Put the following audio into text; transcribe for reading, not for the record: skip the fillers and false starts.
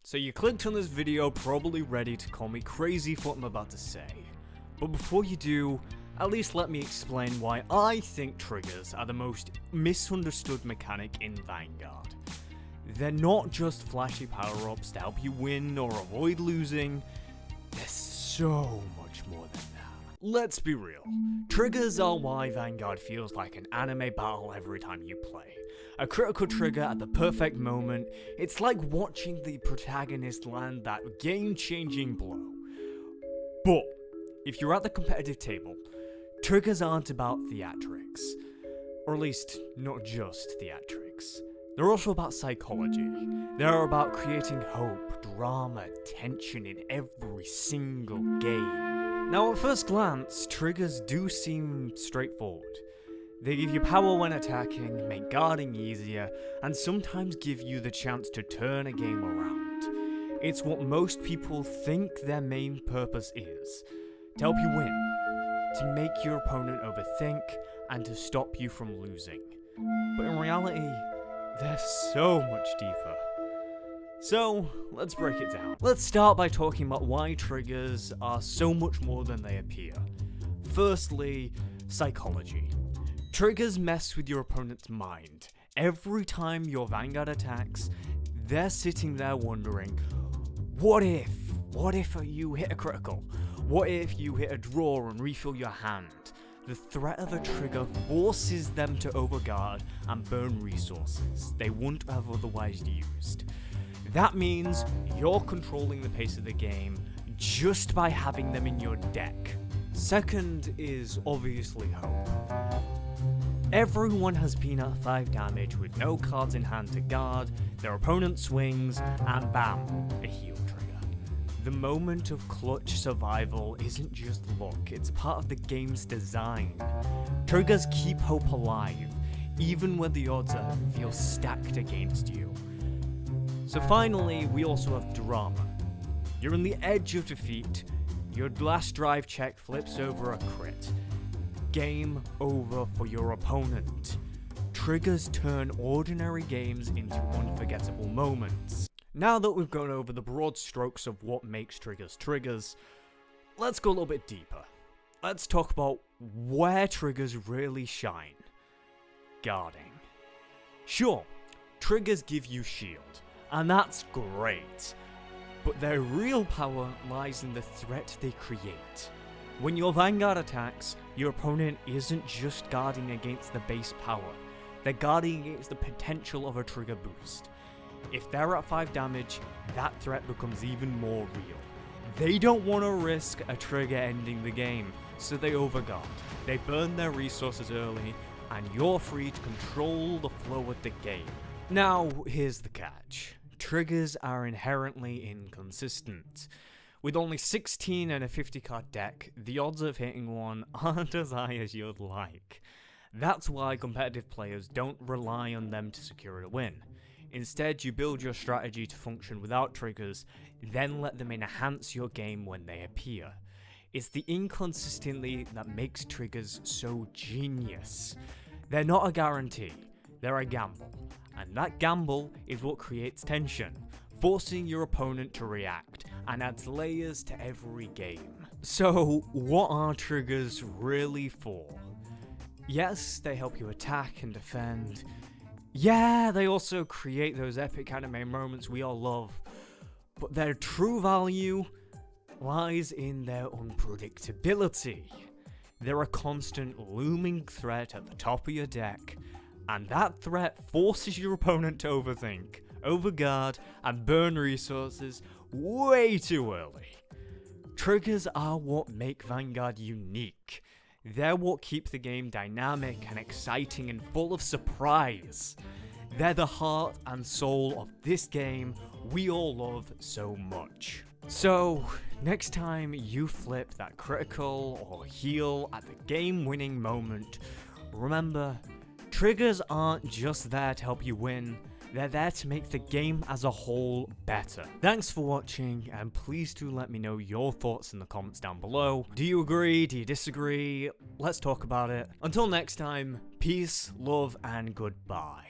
So you clicked on this video probably ready to call me crazy for what I'm about to say. But before you do, at least let me explain why I think triggers are the most misunderstood mechanic in Vanguard. They're not just flashy power-ups to help you win or avoid losing, they're so much more than that. Let's be real, triggers are why Vanguard feels like an anime battle every time you play. A critical trigger at the perfect moment, it's like watching the protagonist land that game-changing blow. But, if you're at the competitive table, triggers aren't about theatrics. Or at least, not just theatrics. They're also about psychology. They're about creating hope, drama, tension in every single game. Now at first glance, triggers do seem straightforward. They give you power when attacking, make guarding easier, and sometimes give you the chance to turn a game around. It's what most people think their main purpose is. To help you win, to make your opponent overthink, and to stop you from losing. But in reality, they're so much deeper. So, let's break it down. Let's start by talking about why triggers are so much more than they appear. Firstly, psychology. Triggers mess with your opponent's mind. Every time your Vanguard attacks, they're sitting there wondering, what if you hit a critical? What if you hit a draw and refill your hand? The threat of a trigger forces them to overguard and burn resources they wouldn't have otherwise used. That means you're controlling the pace of the game just by having them in your deck. Second is obviously hope. Everyone has been at 5 damage with no cards in hand to guard, their opponent swings, and bam, a heal trigger. The moment of clutch survival isn't just luck, it's part of the game's design. Triggers keep hope alive, even when the odds feel stacked against you. So finally, we also have drama. You're on the edge of defeat, your last drive check flips over a crit. Game over for your opponent. Triggers turn ordinary games into unforgettable moments. Now that we've gone over the broad strokes of what makes triggers triggers, let's go a little bit deeper. Let's talk about where triggers really shine. Guarding. Sure, triggers give you shield, and that's great, but their real power lies in the threat they create. When your Vanguard attacks, your opponent isn't just guarding against the base power, they're guarding against the potential of a trigger boost. If they're at 5 damage, that threat becomes even more real. They don't want to risk a trigger ending the game, so they overguard. They burn their resources early, and you're free to control the flow of the game. Now, here's the catch. Triggers are inherently inconsistent. With only 16 and a 50 card deck, the odds of hitting one aren't as high as you'd like. That's why competitive players don't rely on them to secure a win. Instead, you build your strategy to function without triggers, then let them enhance your game when they appear. It's the inconsistency that makes triggers so genius. They're not a guarantee, they're a gamble. And that gamble is what creates tension, forcing your opponent to react, and adds layers to every game. So, what are triggers really for? Yes, they help you attack and defend. Yeah, they also create those epic anime moments we all love, but their true value lies in their unpredictability. They're a constant looming threat at the top of your deck, and that threat forces your opponent to overthink, overguard, and burn resources way too early. Triggers are what make Vanguard unique. They're what keep the game dynamic and exciting and full of surprise. They're the heart and soul of this game we all love so much. So, next time you flip that critical or heal at the game-winning moment, remember, triggers aren't just there to help you win, they're there to make the game as a whole better. Thanks for watching, and please do let me know your thoughts in the comments down below. Do you agree? Do you disagree? Let's talk about it. Until next time, peace, love, and goodbye.